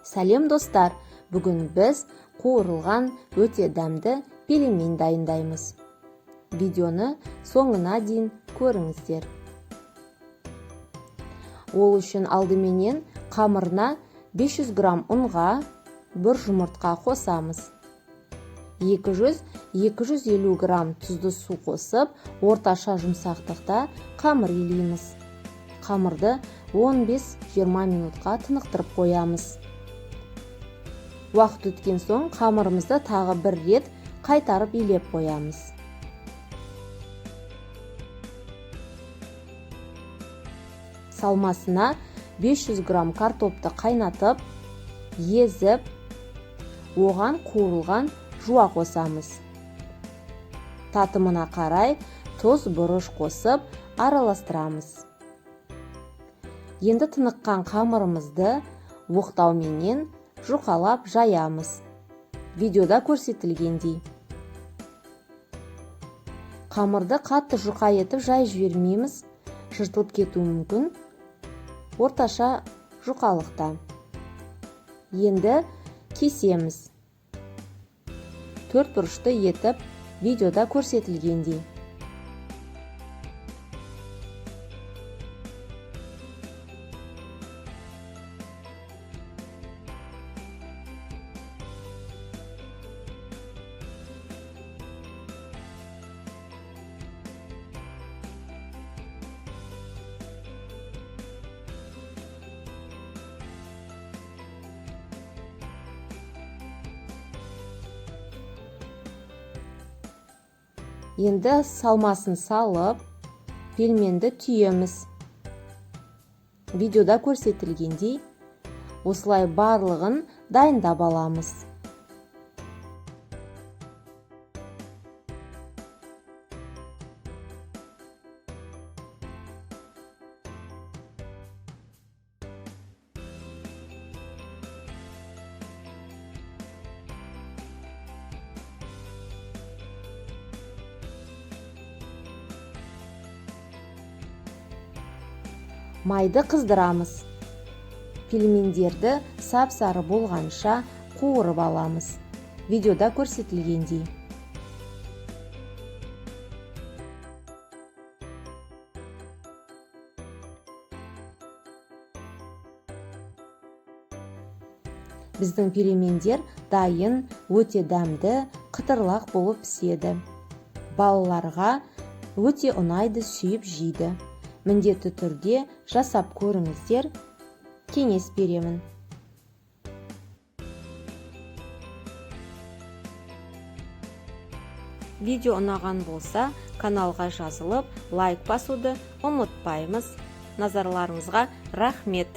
Сәлем достар, бүгін біз қуырылған өте дәмді пельмень дайындаймыз. Видеоны соңына дейін көріңіздер. Ол үшін алдыменен қамырына 500 грамм ұнға 1 жұмыртқа қосамыз. 200-250 грамм тұзды су қосып, орташа жұмсақтықта қамыр илейміз. Қамырды 15-20 минутқа тынықтырып қоямыз. Уақыт өткен соң қамырымызды тағы бір рет қайтарып илеп қоямыз. Салмасына 500 грамм картопты қайнатып, езіп, оған қуырылған жуа қосамыз. Татымына қарай тұз, бұрыш қосып араластырамыз. Енді тыныққан қамырымызды оқтауменен жұқалап жаямыз. Видеода көрсетілгендей. Қамырды қатты жұқа етіп жай жібермейміз, жыртылып кетуі мүмкін. Орташа жұқалықта. Енді кесеміз. 4 бұрышты етіп, видеода көрсетілгендей. Енді салмасын салып, пельменді түйеміз. Видеода көрсетілгендей, осылай барлығын дайындап аламыз. Майды қыздырамыз. Пельмендерді сап-сары болғанша қуырып аламыз. Видеода көрсетілгендей. Біздің пельмендер дайын, өте дәмді, қытырлақ болып піседі. Балаларға өте ұнайды, сүйіп жейді. Міндетті түрде жасап көріңіздер, кеңес беремін. Видео ұнаған болса, каналға жазылып, лайк басуды ұмытпаймыз. Назарларыңызға рахмет.